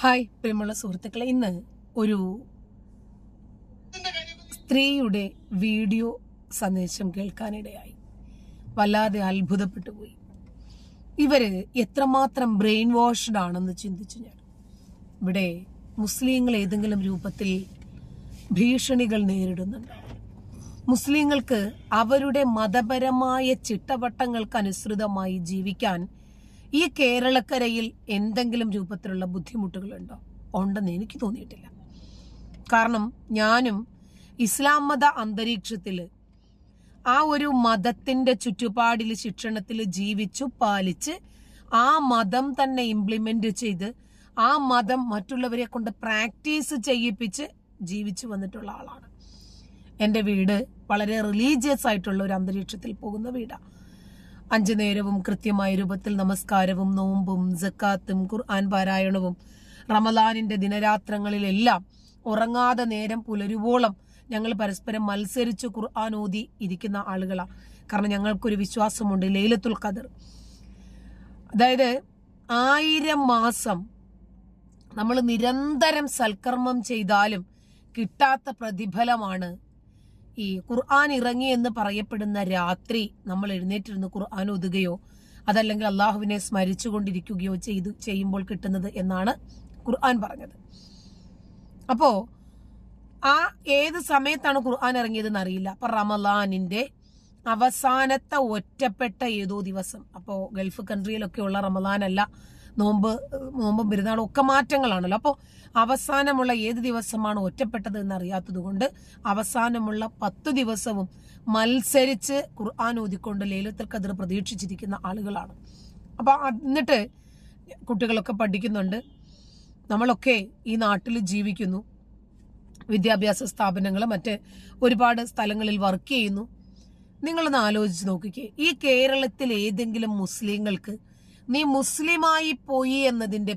Hi പ്രിയമുള്ള സുഹൃത്തുക്കളെ, ഇന്ന് ഒരു സ്ത്രീയുടെ വീഡിയോ സന്ദേശം കേൾക്കാനിടയായി. വല്ലാതെ അത്ഭുതപ്പെട്ടു പോയി. ഇവര് എത്രമാത്രം ബ്രെയിൻ വാഷ്ഡ് ആണെന്ന് ചിന്തിച്ചു ഞാൻ. ഇവിടെ മുസ്ലിങ്ങൾ ഏതെങ്കിലും രൂപത്തിൽ ഭീഷണികൾ നേരിടുന്നുണ്ടോ? മുസ്ലിങ്ങൾക്ക് അവരുടെ മതപരമായ ചിട്ടവട്ടങ്ങൾക്ക് അനുസൃതമായി ജീവിക്കാൻ ഈ കേരളക്കരയിൽ എന്തെങ്കിലും രൂപത്തിലുള്ള ബുദ്ധിമുട്ടുകളുണ്ടോ? ഉണ്ടെന്ന് എനിക്ക് തോന്നിയിട്ടില്ല. കാരണം ഞാനും ഇസ്ലാം മത അന്തരീക്ഷത്തിൽ ആ ഒരു മതത്തിന്റെ ചുറ്റുപാടിൽ ശിക്ഷണത്തിൽ ജീവിച്ചു പാലിച്ച് ആ മതം തന്നെ ഇംപ്ലിമെന്റ് ചെയ്ത് ആ മതം മറ്റുള്ളവരെ കൊണ്ട് പ്രാക്ടീസ് ചെയ്യിപ്പിച്ച് ജീവിച്ചു വന്നിട്ടുള്ള ആളാണ്. എൻ്റെ വീട് വളരെ റിലീജിയസ് ആയിട്ടുള്ള ഒരു അന്തരീക്ഷത്തിൽ പോകുന്ന വീടാണ്. 5 നേരവും കൃത്യമായ രൂപത്തിൽ നമസ്കാരവും നോമ്പും സക്കാത്തും ഖുർആൻ പാരായണവും റമദാനിന്റെ ദിനരാത്രങ്ങളിലെല്ലാം ഉറങ്ങാതെ നേരം പുലരുവോളം ഞങ്ങൾ പരസ്പരം മത്സരിച്ച് ഖുർആൻ ഓതി ഇരിക്കുന്ന ആളുകളാണ്. കാരണം ഞങ്ങൾക്കൊരു വിശ്വാസമുണ്ട്, ലൈലത്തുൽ ഖദർ, അതായത് 1000 മാസം നമ്മൾ നിരന്തരം സൽക്കർമ്മം ചെയ്താലും കിട്ടാത്ത പ്രതിഫലമാണ് ഈ ഖുർആൻ ഇറങ്ങി എന്ന് പറയപ്പെടുന്ന രാത്രി നമ്മൾ എഴുന്നേറ്റിരുന്ന് ഖുർആൻ ഓതുകയോ അതല്ലെങ്കിൽ അള്ളാഹുവിനെ സ്മരിച്ചുകൊണ്ടിരിക്കുകയോ ചെയ്യുമ്പോൾ കിട്ടുന്നത് എന്നാണ് ഖുർആൻ പറഞ്ഞത്. അപ്പോ ആ ഏത് സമയത്താണ് ഖുർആൻ ഇറങ്ങിയതെന്ന് അറിയില്ല. അപ്പൊ റമദാനിന്റെ അവസാനത്തെ ഒറ്റപ്പെട്ട ഏതോ ദിവസം, അപ്പോ ഗൾഫ് കൺട്രിയിലൊക്കെ ഉള്ള റമദാൻ അല്ല, നോമ്പും പെരുന്നാളും ഒക്കെ മാറ്റങ്ങളാണല്ലോ. അപ്പോൾ അവസാനമുള്ള ഏത് ദിവസമാണ് ഒറ്റപ്പെട്ടത് എന്ന് അറിയാത്തത് കൊണ്ട് അവസാനമുള്ള 10 ദിവസവും മത്സരിച്ച് ഖുർആൻ ഓതിക്കൊണ്ട് ലൈലത്തുൽ ഖദർ പ്രതീക്ഷിച്ചിരിക്കുന്ന ആളുകളാണ്. അപ്പൊ എന്നിട്ട് കുട്ടികളൊക്കെ പഠിക്കുന്നുണ്ട്, നമ്മളൊക്കെ ഈ നാട്ടിൽ ജീവിക്കുന്നു, വിദ്യാഭ്യാസ സ്ഥാപനങ്ങൾ മറ്റ് ഒരുപാട് സ്ഥലങ്ങളിൽ വർക്ക് ചെയ്യുന്നു. നിങ്ങളൊന്ന് ആലോചിച്ച് നോക്കിക്കേ, ഈ കേരളത്തിൽ ഏതെങ്കിലും മുസ്ലിങ്ങൾക്ക് നീ മുസ്ലിമായി പോയി എന്നതിന്റെ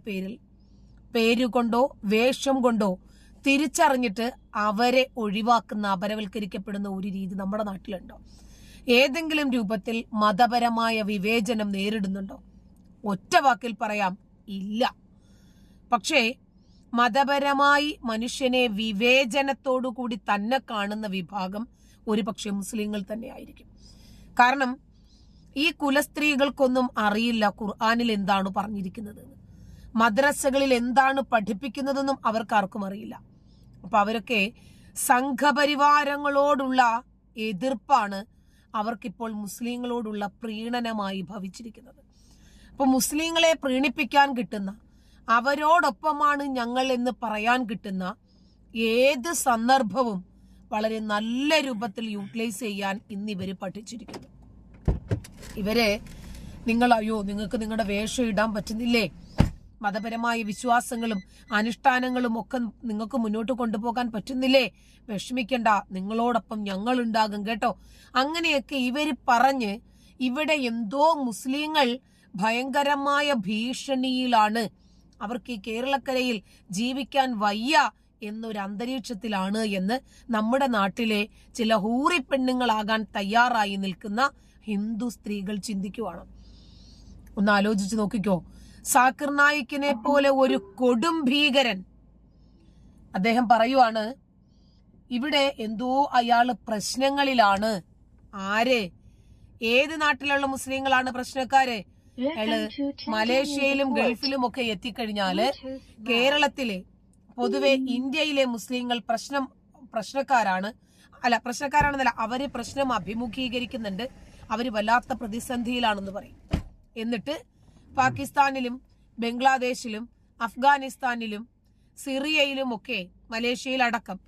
പേരുകൊണ്ടോ വേഷം കൊണ്ടോ തിരിച്ചറിഞ്ഞിട്ട് അവരെ ഒഴിവാക്കുന്ന അപരവൽക്കരിക്കപ്പെടുന്ന ഒരു രീതി നമ്മുടെ നാട്ടിലുണ്ടോ? ഏതെങ്കിലും രൂപത്തിൽ മതപരമായ വിവേചനം നേരിടുന്നുണ്ടോ? ഒറ്റ വാക്കിൽ പറയാം, ഇല്ല. പക്ഷേ മതപരമായി മനുഷ്യനെ വിവേചനത്തോടു കൂടി തന്നെ കാണുന്ന വിഭാഗം ഒരുപക്ഷെ മുസ്ലിങ്ങൾ തന്നെ ആയിരിക്കും. കാരണം ഈ കുലസ്ത്രീകൾക്കൊന്നും അറിയില്ല ഖുർആനിൽ എന്താണ് പറഞ്ഞിരിക്കുന്നത്, മദ്രസകളിൽ എന്താണ് പഠിപ്പിക്കുന്നതെന്നും അവർക്കാർക്കും അറിയില്ല. അപ്പൊ അവരൊക്കെ സംഘപരിവാരങ്ങളോടുള്ള എതിർപ്പാണ് അവർക്കിപ്പോൾ മുസ്ലിങ്ങളോടുള്ള പ്രീണനമായി ഭവിച്ചിരിക്കുന്നത്. അപ്പൊ മുസ്ലിങ്ങളെ പ്രീണിപ്പിക്കാൻ കിട്ടുന്ന, അവരോടൊപ്പമാണ് ഞങ്ങൾ എന്ന് പറയാൻ കിട്ടുന്ന ഏത് സന്ദർഭവും വളരെ നല്ല രൂപത്തിൽ യൂട്ടിലൈസ് ചെയ്യാൻ ഇന്നിവര് പഠിച്ചിരിക്കുന്നു. ഇവരെ നിങ്ങൾക്ക് നിങ്ങളുടെ വേഷം ഇടാൻ പറ്റുന്നില്ലേ, മതപരമായ വിശ്വാസങ്ങളും അനുഷ്ഠാനങ്ങളും ഒക്കെ നിങ്ങൾക്ക് മുന്നോട്ട് കൊണ്ടുപോകാൻ പറ്റുന്നില്ലേ, വിഷമിക്കണ്ട, നിങ്ങളോടൊപ്പം ഞങ്ങൾ ഉണ്ടാകും കേട്ടോ, അങ്ങനെയൊക്കെ ഇവര് പറഞ്ഞ് ഇവിടെ എന്തോ മുസ്ലിങ്ങൾ ഭയങ്കരമായ ഭീഷണിയിലാണ്, അവർക്ക് ഈ കേരളക്കരയിൽ ജീവിക്കാൻ വയ്യ എന്നൊരു അന്തരീക്ഷത്തിലാണ് എന്ന് നമ്മുടെ നാട്ടിലെ ചില ഹൂറി പെണ്ണുങ്ങളാകാൻ തയ്യാറായി നിൽക്കുന്ന ഹിന്ദു സ്ത്രീകൾ ചിന്തിക്കുവാണ്. ഒന്ന് ആലോചിച്ച് നോക്കിക്കോ, സാക്കിർ നായിക്കിനെ പോലെ ഒരു കൊടും ഭീകരൻ അദ്ദേഹം പറയുവാണ് ഇവിടെ എന്തോ അയാള് പ്രശ്നങ്ങളിലാണ്. ആര്? ഏത് നാട്ടിലുള്ള മുസ്ലിങ്ങളാണ് പ്രശ്നക്കാര്? അയാള് മലേഷ്യയിലും ഗൾഫിലും ഒക്കെ എത്തിക്കഴിഞ്ഞാല് കേരളത്തിലെ പൊതുവെ ഇന്ത്യയിലെ മുസ്ലിങ്ങൾ പ്രശ്നക്കാരാണെന്നല്ല, അവര് പ്രശ്നം അഭിമുഖീകരിക്കുന്നുണ്ട്, അവര് വല്ലാത്ത പ്രതിസന്ധിയിലാണെന്ന് പറയും. എന്നിട്ട് പാകിസ്ഥാനിലും ബംഗ്ലാദേശിലും അഫ്ഗാനിസ്ഥാനിലും സിറിയയിലും ഒക്കെ മലേഷ്യയിലടക്കം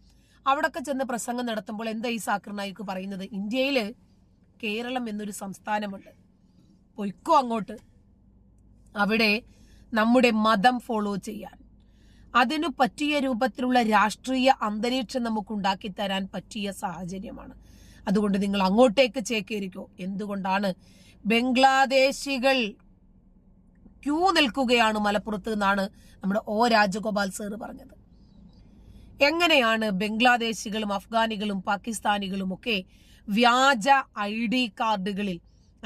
അവിടൊക്കെ ചെന്ന് പ്രസംഗം നടത്തുമ്പോൾ എന്താ ഈ സാക്കിർ നായിക്ക് പറയുന്നത്? ഇന്ത്യയില് കേരളം എന്നൊരു സംസ്ഥാനമുണ്ട്, പൊയ്ക്കോ അങ്ങോട്ട്, അവിടെ നമ്മുടെ മതം ഫോളോ ചെയ്യാൻ, അതിനു പറ്റിയ രൂപത്തിലുള്ള രാഷ്ട്രീയ അന്തരീക്ഷം നമുക്ക് ഉണ്ടാക്കി തരാൻ പറ്റിയ സാഹചര്യമാണ്, അതുകൊണ്ട് നിങ്ങൾ അങ്ങോട്ടേക്ക് ചേക്കേറിക്കോ. എന്തുകൊണ്ടാണ്? ബംഗ്ലാദേശികൾ ക്യൂ നിൽക്കുകയാണ് മലപ്പുറത്ത് എന്നാണ് നമ്മുടെ രാജഗോപാൽ സാറ് പറഞ്ഞത്. എങ്ങനെയാണ് ബംഗ്ലാദേശികളും അഫ്ഗാനികളും പാകിസ്ഥാനികളും ഒക്കെ വ്യാജ ID കാർഡുകളിൽ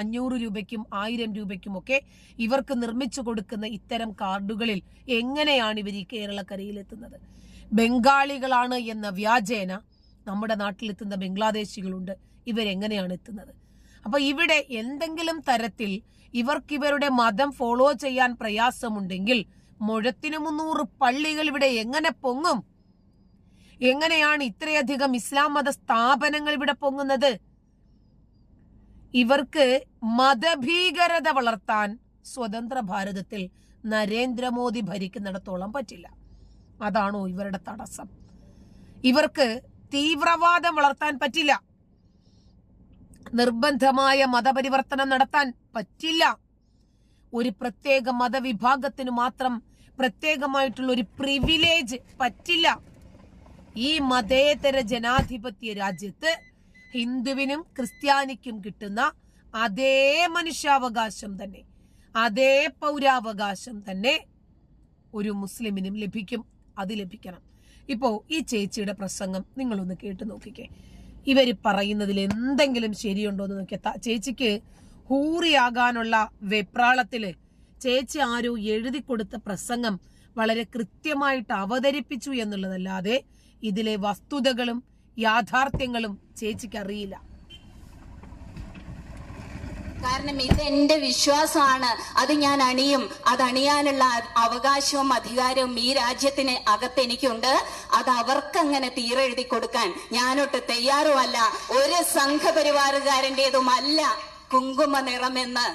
500 രൂപയ്ക്കും 1000 രൂപയ്ക്കും ഒക്കെ ഇവർക്ക് നിർമ്മിച്ചു കൊടുക്കുന്ന ഇത്തരം കാർഡുകളിൽ എങ്ങനെയാണ് ഇവർ ഈ കേരളക്കരയിൽ എത്തുന്നത്? ബംഗാളികളാണ് എന്ന വ്യാജേന നമ്മുടെ നാട്ടിലെത്തുന്ന ബംഗ്ലാദേശികളുണ്ട്. ഇവരെങ്ങനെയാണ് എത്തുന്നത്? അപ്പൊ ഇവിടെ എന്തെങ്കിലും തരത്തിൽ ഇവർക്ക് ഇവരുടെ മതം ഫോളോ ചെയ്യാൻ പ്രയാസമുണ്ടെങ്കിൽ മുഴത്തിന് 300 പള്ളികൾ ഇവിടെ എങ്ങനെ പൊങ്ങും? എങ്ങനെയാണ് ഇത്രയധികം ഇസ്ലാം മത സ്ഥാപനങ്ങൾ ഇവിടെ പൊങ്ങുന്നത്? ഇവർക്ക് മതഭീകരത വളർത്താൻ സ്വതന്ത്ര ഭാരതത്തിൽ നരേന്ദ്രമോദി ഭരിക്കുന്നിടത്തോളം പറ്റില്ല. അതാണോ ഇവരുടെ തടസ്സം? ഇവർക്ക് തീവ്രവാദം വളർത്താൻ പറ്റില്ല. നിർബന്ധമായ മതപരിവർത്തനം നടത്താൻ പറ്റില്ല. ഒരു പ്രത്യേക മതവിഭാഗത്തിന് മാത്രം പ്രത്യേകമായിട്ടുള്ള ഒരു പ്രിവിലേജ് പറ്റില്ല. ഈ മതേതര ജനാധിപത്യ രാജ്യത്ത് ഹിന്ദുവിനും ക്രിസ്ത്യാനിക്കും കിട്ടുന്ന അതേ മനുഷ്യാവകാശം തന്നെ, അതേ പൗരാവകാശം തന്നെ ഒരു മുസ്ലിമിനും ലഭിക്കും. അത് ലഭിക്കണം. ഇപ്പോ ഈ ചേച്ചിയുടെ പ്രസംഗം നിങ്ങളൊന്ന് കേട്ടു നോക്കിക്കേ. ഇവര് പറയുന്നതിൽ എന്തെങ്കിലും ശരിയുണ്ടോ എന്ന് നോക്കിയ ചേച്ചിക്ക് ഹൂറിയാകാനുള്ള വെപ്രാളത്തില് ചേച്ചി ആരോ എഴുതി കൊടുത്ത പ്രസംഗം വളരെ കൃത്യമായിട്ട് അവതരിപ്പിച്ചു എന്നുള്ളതല്ലാതെ ഇതിലെ വസ്തുതകളും യാഥാർത്ഥ്യങ്ങളും ചേച്ചിക്ക് അറിയില്ല. കാരണം ഇത് എന്റെ വിശ്വാസമാണ്, അത് ഞാൻ അണിയും. അത് അണിയാനുള്ള അവകാശവും അധികാരവും ഈ രാജ്യത്തിന് അകത്ത് എനിക്കുണ്ട്. അത് അവർക്കങ്ങനെ തീരെഴുതി കൊടുക്കാൻ ഞാനൊട്ട് തയ്യാറുമല്ല. ഒരു സംഘപരിവാറുകാരൻ്റെതുമല്ല കുങ്കുമ നിറമെന്ന്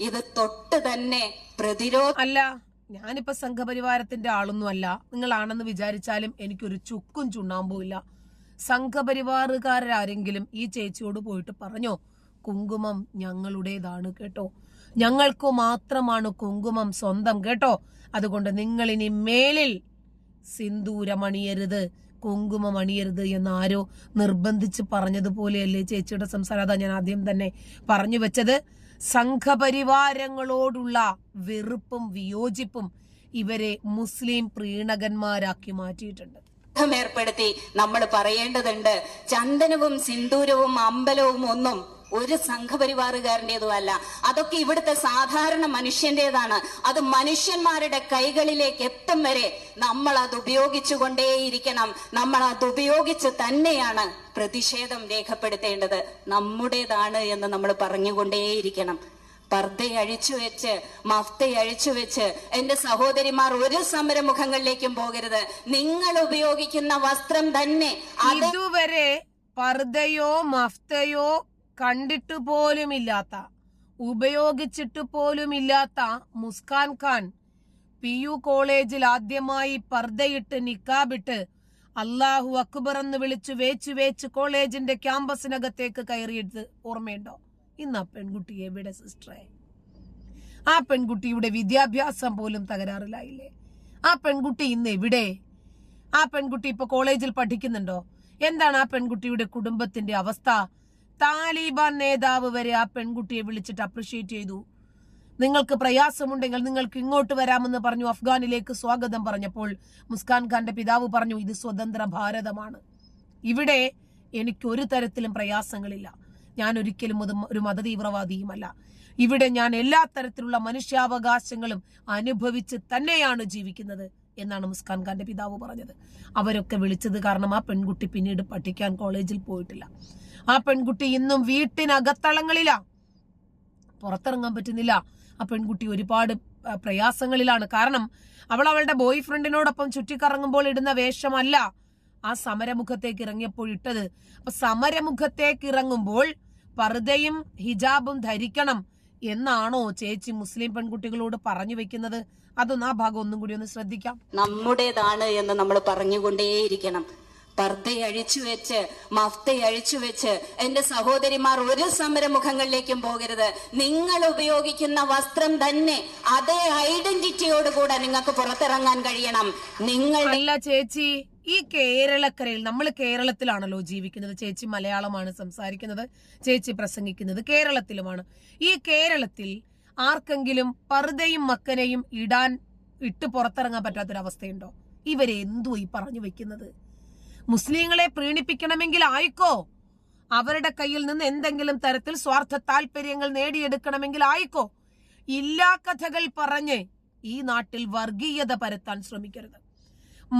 ഇത് തൊട്ട് തന്നെ അല്ല, ഞാനിപ്പോ സംഘപരിവാരത്തിന്റെ ആളൊന്നും അല്ല. നിങ്ങളാണെന്ന് വിചാരിച്ചാലും എനിക്കൊരു ചുക്കും ചുണ്ണാമ്പും ഇല്ല. സംഘപരിവാറുകാരാരെങ്കിലും ഈ ചേച്ചിയോട് പോയിട്ട് പറഞ്ഞോ കുങ്കുമം ഞങ്ങളുടേതാണ് കേട്ടോ, ഞങ്ങൾക്ക് മാത്രമാണ് കുങ്കുമം സ്വന്തം കേട്ടോ, അതുകൊണ്ട് നിങ്ങൾ ഇനി മേലിൽ സിന്ദൂരം അണിയരുത്, കുങ്കുമം അണിയരുത് എന്ന് ആരോ നിർബന്ധിച്ച് പറഞ്ഞതുപോലെയല്ലേ ചേച്ചിയുടെ സംസാരം? അതാ ഞാൻ ആദ്യം തന്നെ പറഞ്ഞു വെച്ചത്. സംഘപരിവാരങ്ങളോടുള്ള വെറുപ്പും വിയോജിപ്പും ഇവരെ മുസ്ലിം പ്രീണകന്മാരാക്കി മാറ്റിയിട്ടുണ്ട്. ഏർപ്പെടുത്തി നമ്മൾ പറയേണ്ടതുണ്ട്. ചന്ദനവും സിന്ദൂരവും അമ്പലവും ഒന്നും ഒരു സംഘപരിവാറുകാരൻ്റെതും അല്ല. അതൊക്കെ ഇവിടുത്തെ സാധാരണ മനുഷ്യന്റേതാണ്. അത് മനുഷ്യന്മാരുടെ കൈകളിലേക്ക് എത്തും വരെ നമ്മൾ അത് ഉപയോഗിച്ചുകൊണ്ടേയിരിക്കണം. നമ്മൾ അത് ഉപയോഗിച്ച് തന്നെയാണ് പ്രതിഷേധം രേഖപ്പെടുത്തേണ്ടത്. നമ്മുടേതാണ് എന്ന് നമ്മൾ പറഞ്ഞുകൊണ്ടേയിരിക്കണം. പർദ്ദ അഴിച്ചു വെച്ച്, മഫ്ത അഴിച്ചു വെച്ച് എന്റെ സഹോദരിമാർ ഒരു സമരമുഖങ്ങളിലേക്കും പോകരുത്. നിങ്ങൾ ഉപയോഗിക്കുന്ന വസ്ത്രം തന്നെ ഇതുവരെ പർദ്ദയോ മഫ്തയോ കണ്ടിട്ട് പോലുമില്ലാത്ത, ഉപയോഗിച്ചിട്ട് പോലുമില്ലാത്ത മുസ്കാൻ ഖാൻ PU കോളേജിൽ ആദ്യമായി പർദ്ദയിട്ട് നിക്കാബിട്ട് അല്ലാഹു അക്ബർ എന്ന് വിളിച്ചു വേച്ചു വേച്ച് കോളേജിന്റെ ക്യാമ്പസിനകത്തേക്ക് കയറിയത് ഓർമ്മയുണ്ടോ? ഇന്ന് ആ പെൺകുട്ടി എവിടെ സിസ്റ്ററെ? ആ പെൺകുട്ടിയുടെ വിദ്യാഭ്യാസം പോലും തകരാറിലായില്ലേ? ആ പെൺകുട്ടി ഇന്ന് എവിടെ? ആ പെൺകുട്ടി ഇപ്പൊ കോളേജിൽ പഠിക്കുന്നുണ്ടോ? എന്താണ് ആ പെൺകുട്ടിയുടെ കുടുംബത്തിന്റെ അവസ്ഥ? താലിബാൻ നേതാവ് വരെ ആ പെൺകുട്ടിയെ വിളിച്ചിട്ട് അപ്രിഷ്യേറ്റ് ചെയ്തു. നിങ്ങൾക്ക് പ്രയാസമുണ്ടെങ്കിൽ നിങ്ങൾക്ക് ഇങ്ങോട്ട് വരാമെന്ന് പറഞ്ഞു. അഫ്ഗാനിലേക്ക് സ്വാഗതം പറഞ്ഞപ്പോൾ മുസ്കാൻ ഖാന്റെ പിതാവ് പറഞ്ഞു, ഇത് സ്വതന്ത്ര ഭാരതമാണ്, ഇവിടെ എനിക്കൊരു തരത്തിലും പ്രയാസങ്ങളില്ല, ഞാൻ ഒരിക്കലും ഒരു മതതീവ്രവാദിയുമല്ല, ഇവിടെ ഞാൻ എല്ലാ തരത്തിലുള്ള മനുഷ്യാവകാശങ്ങളും അനുഭവിച്ച് തന്നെയാണ് ജീവിക്കുന്നത് എന്നാണ് മുസ്കാൻ ഖാന്റെ പിതാവ് പറഞ്ഞത്. അവരൊക്കെ വിളിച്ചത് കാരണം ആ പെൺകുട്ടി പിന്നീട് പഠിക്കാൻ കോളേജിൽ പോയിട്ടില്ല. ആ പെൺകുട്ടി ഇന്നും വീട്ടിനകത്തളങ്ങളിലാ, പുറത്തിറങ്ങാൻ പറ്റുന്നില്ല. ആ പെൺകുട്ടി ഒരുപാട് പ്രയാസങ്ങളിലാണ്. കാരണം അവൾ അവളുടെ ബോയ് ഫ്രണ്ടിനോടൊപ്പം ചുറ്റിക്കറങ്ങുമ്പോൾ ഇടുന്ന വേഷമല്ല ആ സമരമുഖത്തേക്ക് ഇറങ്ങിയപ്പോൾ ഇട്ടത്. അപ്പൊ സമരമുഖത്തേക്ക് ഇറങ്ങുമ്പോൾ പർദ്ദയും ഹിജാബും ധരിക്കണം എന്നാണോ ചേച്ചി മുസ്ലിം പെൺകുട്ടികളോട് പറഞ്ഞു വെക്കുന്നത്? അതൊന്നും ആ ഭാഗം ഒന്നും കൂടി ഒന്ന് ശ്രദ്ധിക്കാം. നമ്മുടേതാണ് എന്ന് നമ്മൾ പറഞ്ഞുകൊണ്ടേയിരിക്കണം. പർദ്ദ അഴിച്ചു വെച്ച്, മഫ്ത അഴിച്ചു വെച്ച് എന്റെ സഹോദരിമാർ ഒരു സമരമുഖങ്ങളിലേക്കും പോകരുത്. നിങ്ങൾ ഉപയോഗിക്കുന്ന വസ്ത്രം തന്നെ അതേ ഐഡന്റിറ്റിയോടുകൂടെ നിങ്ങൾക്ക് പുറത്തിറങ്ങാൻ കഴിയണം. നിങ്ങൾ അല്ല ചേച്ചി, ഈ കേരളക്കരയിൽ, നമ്മൾ കേരളത്തിലാണല്ലോ ജീവിക്കുന്നത്. ചേച്ചി മലയാളമാണ് സംസാരിക്കുന്നത്, ചേച്ചി പ്രസംഗിക്കുന്നത് കേരളത്തിലുമാണ്. ഈ കേരളത്തിൽ ആർക്കെങ്കിലും പർദ്ദയും മക്കനെയും ഇട്ട് പുറത്തിറങ്ങാൻ പറ്റാത്തൊരവസ്ഥയുണ്ടോ? ഇവരെ എന്തോ ഈ പറഞ്ഞു വെക്കുന്നത്? മുസ്ലിങ്ങളെ പ്രീണിപ്പിക്കണമെങ്കിൽ ആയിക്കോ, അവരുടെ കയ്യിൽ നിന്ന് എന്തെങ്കിലും തരത്തിൽ സ്വാർത്ഥ താല്പര്യങ്ങൾ നേടിയെടുക്കണമെങ്കിൽ ആയിക്കോ. ഇല്ലാ കഥകൾ പറഞ്ഞ് ഈ നാട്ടിൽ വർഗീയത പരത്താൻ ശ്രമിക്കരുത്.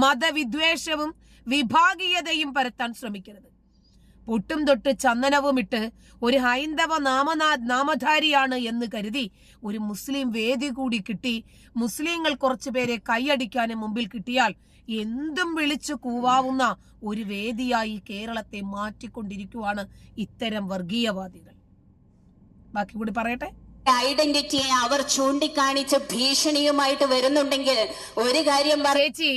മതവിദ്വേഷവും വിഭാഗീയതയും പരത്താൻ ശ്രമിക്കരുത്. പൊട്ടും തൊട്ട് ചന്ദനവും ഇട്ട് ഒരു ഹൈന്ദവ നാമധാരിയാണ് എന്ന് കരുതി ഒരു മുസ്ലിം വേദി കൂടി കിട്ടി, മുസ്ലിങ്ങൾ കുറച്ചുപേരെ കൈയടിക്കാനും മുമ്പിൽ കിട്ടിയാൽ എന്തും വിളിച്ചു കൂവാവുന്ന ഒരു വേദിയായി കേരളത്തെ മാറ്റിക്കൊണ്ടിരിക്കുവാണ് ഇത്തരം വർഗീയവാദികൾ. ബാക്കി കൂടി പറയട്ടെ. ഐഡന്റിറ്റിയെ അവർ ചൂണ്ടിക്കാണിച്ച് ഭീഷണിയുമായിട്ട് വരുന്നുണ്ടെങ്കിൽ ഒരു കാര്യം ചേച്ചി,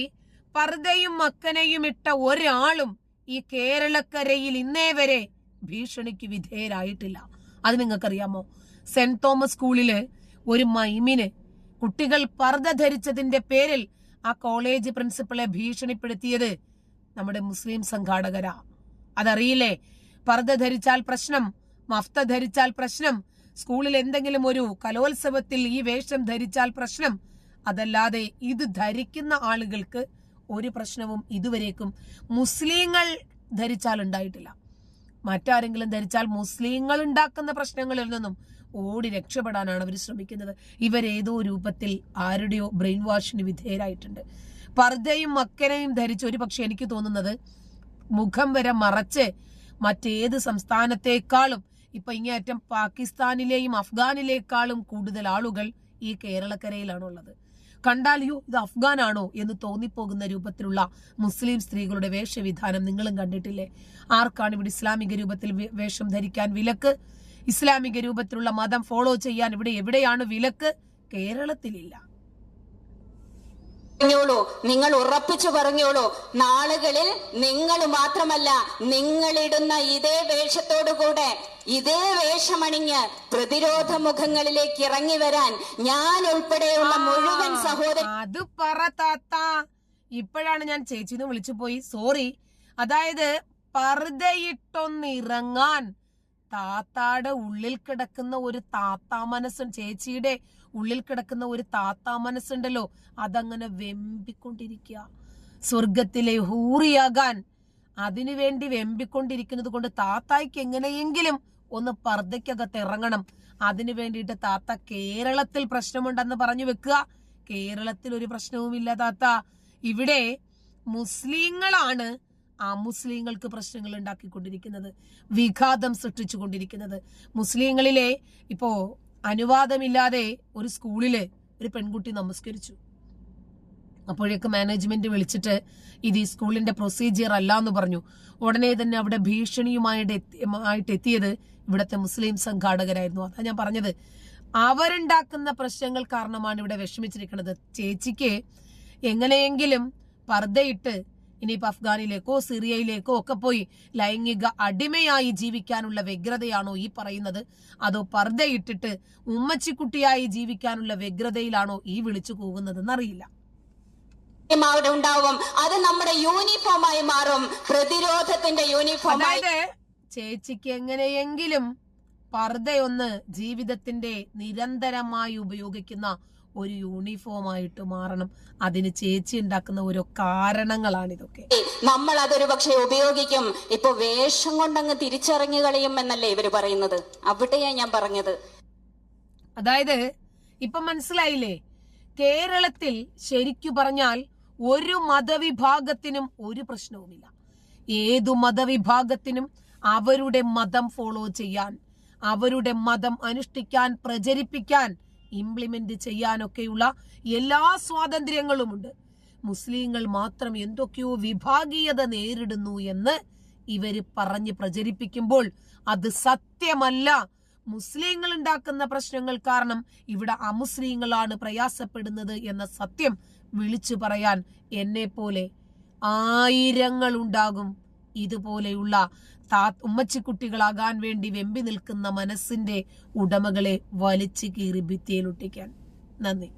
പർദ്ദയും മക്കനയും ഇട്ട ഒരാളും ഈ കേരളക്കരയിൽ ഇന്നേ വരെ ഭീഷണിക്ക് വിധേയരായിട്ടില്ല. അത് നിങ്ങൾക്കറിയാമോ? സെന്റ് തോമസ് സ്കൂളില് ഒരു മൈമിന് കുട്ടികൾ പർദ്ദ ധരിച്ചതിന്റെ പേരിൽ ആ കോളേജ് പ്രിൻസിപ്പളെ ഭീഷണിപ്പെടുത്തിയത് നമ്മുടെ മുസ്ലിം സംഘാടകരാ. അതറിയില്ലേ? പർദ്ദ ധരിച്ചാൽ പ്രശ്നം, മഫ്ത ധരിച്ചാൽ പ്രശ്നം, സ്കൂളിൽ എന്തെങ്കിലും ഒരു കലോത്സവത്തിൽ ഈ വേഷം ധരിച്ചാൽ പ്രശ്നം. അതല്ലാതെ ഇത് ധരിക്കുന്ന ആളുകൾക്ക് ഒരു പ്രശ്നവും ഇതുവരേക്കും മുസ്ലിങ്ങൾ ധരിച്ചാൽ ഉണ്ടായിട്ടില്ല. മറ്റാരെങ്കിലും ധരിച്ചാൽ മുസ്ലിങ്ങൾ ഉണ്ടാക്കുന്ന പ്രശ്നങ്ങളിൽ നിന്നും ഓടി രക്ഷപ്പെടാനാണ് അവർ ശ്രമിക്കുന്നത്. ഇവരേതോ രൂപത്തിൽ ആരുടെയോ ബ്രെയിൻ വാഷിന് വിധേയരായിട്ടുണ്ട്. പർദ്ദയും മക്കനയും ധരിച്ച് ഒരു പക്ഷെ എനിക്ക് തോന്നുന്നത് മുഖം വരെ മറച്ച് മറ്റേത് സംസ്ഥാനത്തേക്കാളും ഇപ്പൊ ഇങ്ങേയറ്റം പാകിസ്ഥാനിലെയും അഫ്ഗാനിലേക്കാളും കൂടുതൽ ആളുകൾ ഈ കേരളക്കരയിലാണുള്ളത്. കണ്ടാൽ ഇത് അഫ്ഗാനാണോ എന്ന് തോന്നിപ്പോകുന്ന രൂപത്തിലുള്ള മുസ്ലിം സ്ത്രീകളുടെ വേഷവിധാനം നിങ്ങളും കണ്ടിട്ടില്ലേ? ആർക്കാണ് ഇവിടെ ഇസ്ലാമിക രൂപത്തിൽ വേഷം ധരിക്കാൻ വിലക്ക്? ഇസ്ലാമിക രൂപത്തിലുള്ള മതം ഫോളോ ചെയ്യാൻ ഇവിടെ എവിടെയാണ് വിലക്ക്? കേരളത്തിലില്ല. നിങ്ങൾ ഉറപ്പിച്ചു പറഞ്ഞോളൂ, നാളുകളിൽ നിങ്ങൾ മാത്രമല്ല, നിങ്ങളിടുന്ന ഇതേ വേഷത്തോടുകൂടെ ഇതേ വേഷമണിഞ്ഞ് പ്രതിരോധ മുഖങ്ങളിലേക്ക് ഇറങ്ങി വരാൻ ഞാൻ ഉൾപ്പെടെയുള്ള മുഴുവൻ സഹോദരൻ. അത് പറ താത്ത. ഇപ്പോഴാണ് ഞാൻ ചേച്ചിന്ന് വിളിച്ചു പോയി, സോറി. അതായത് പർദ്ദയിട്ടൊന്നിറങ്ങാൻ താത്താടെ ഉള്ളിൽ കിടക്കുന്ന ഒരു താത്താ മനസ്സും, ചേച്ചിയുടെ ഉള്ളിൽ കിടക്കുന്ന ഒരു താത്താ മനസ്സുണ്ടല്ലോ, അതങ്ങനെ വെമ്പിക്കൊണ്ടിരിക്കുക. സ്വർഗത്തിലെ ഹൂറിയാകാൻ അതിനുവേണ്ടി വെമ്പിക്കൊണ്ടിരിക്കുന്നത് കൊണ്ട് താത്തായ്ക്ക് എങ്ങനെയെങ്കിലും ഒന്ന് പർദ്ദയ്ക്കകത്ത് ഇറങ്ങണം. അതിനു വേണ്ടിയിട്ട് താത്ത കേരളത്തിൽ പ്രശ്നമുണ്ടെന്ന് പറഞ്ഞു വെക്കുക. കേരളത്തിൽ ഒരു പ്രശ്നവുമില്ല താത്ത. ഇവിടെ മുസ്ലിങ്ങളാണ് ആ മുസ്ലിങ്ങൾക്ക് പ്രശ്നങ്ങൾ ഉണ്ടാക്കിക്കൊണ്ടിരിക്കുന്നത്, വിഘാതം സൃഷ്ടിച്ചു കൊണ്ടിരിക്കുന്നത്. മുസ്ലിങ്ങളിലെ ഇപ്പോ അനുവാദമില്ലാതെ ഒരു സ്കൂളില് ഒരു പെൺകുട്ടി നമസ്കരിച്ചു. അപ്പോഴേക്ക് മാനേജ്മെന്റ് വിളിച്ചിട്ട് ഇത് ഈ സ്കൂളിന്റെ പ്രൊസീജിയർ അല്ല എന്ന് പറഞ്ഞു. ഉടനെ തന്നെ അവിടെ ഭീഷണിയുമായിട്ട് എത്തിയത് ഇവിടുത്തെ മുസ്ലിം സംഘാടകരായിരുന്നു. അതാ ഞാൻ പറഞ്ഞത്, അവരുണ്ടാക്കുന്ന പ്രശ്നങ്ങൾ കാരണമാണ് ഇവിടെ വിഷമിച്ചിരിക്കുന്നത്. ചേച്ചിക്ക് എങ്ങനെയെങ്കിലും പർദ്ദയിട്ട് ഇനിയിപ്പോ അഫ്ഗാനിലേക്കോ സിറിയയിലേക്കോ ഒക്കെ പോയി ലൈംഗിക അടിമയായി ജീവിക്കാനുള്ള വ്യഗ്രതയാണോ ഈ പറയുന്നത്? അതോ പർദ്ദയിട്ടിട്ട് ഉമ്മച്ചിക്കുട്ടിയായി ജീവിക്കാനുള്ള വ്യഗ്രതയിലാണോ ഈ വിളിച്ചു കൂവുന്നതെന്നറിയില്ല. അവിടെ ഉണ്ടാവും, അത് നമ്മുടെ യൂണിഫോമായി മാറും, പ്രതിരോധത്തിന്റെ യൂണിഫോം. അതായത് ചേച്ചിക്ക് എങ്ങനെയെങ്കിലും പർദ്ദയൊന്ന് ജീവിതത്തിന്റെ നിരന്തരമായി ഉപയോഗിക്കുന്ന ഒരു യൂണിഫോമായിട്ട് മാറണം. അതിന് ചേച്ചി ഉണ്ടാക്കുന്ന ഓരോ കാരണങ്ങളാണിതൊക്കെ. നമ്മൾ അതൊരു പക്ഷെ ഉപയോഗിക്കും. ഇപ്പൊ വേഷം കൊണ്ടങ്ങ് തിരിച്ചറിഞ്ഞു കളയും എന്നല്ലേ ഇവര് പറയുന്നത്? അവിടെയാ ഞാൻ പറഞ്ഞത്. അതായത് ഇപ്പൊ മനസ്സിലായില്ലേ? കേരളത്തിൽ ശരിക്കു പറഞ്ഞാൽ ഒരു മതവിഭാഗത്തിനും ഒരു പ്രശ്നവുമില്ല. ഏതു മതവിഭാഗത്തിനും അവരുടെ മതം ഫോളോ ചെയ്യാൻ, അവരുടെ മതം അനുഷ്ഠിക്കാൻ, പ്രചരിപ്പിക്കാൻ, ഇംപ്ലിമെന്റ് ചെയ്യാനൊക്കെയുള്ള എല്ലാ സ്വാതന്ത്ര്യങ്ങളുമുണ്ട്. മുസ്ലിങ്ങൾ മാത്രം എന്തൊക്കെയോ വിഭാഗീയത നേരിടുന്നു എന്ന് ഇവര് പറഞ്ഞ് പ്രചരിപ്പിക്കുമ്പോൾ അത് സത്യമല്ല. മുസ്ലിങ്ങൾ ഉണ്ടാക്കുന്ന പ്രശ്നങ്ങൾ കാരണം ഇവിടെ അമുസ്ലിങ്ങളാണ് പ്രയാസപ്പെടുന്നത് എന്ന സത്യം വിളിച്ചു പറയാൻ എന്നെ പോലെ ആയിരങ്ങൾ ഉണ്ടാകും. ഇതുപോലെയുള്ള ഉമ്മച്ചിക്കുട്ടികളാകാൻ വേണ്ടി വെമ്പി നിൽക്കുന്ന മനസ്സിന്റെ ഉടമകളെ വലിച്ചു കീറി ഭിത്തിയിലൊട്ടിക്കാൻ. നന്ദി.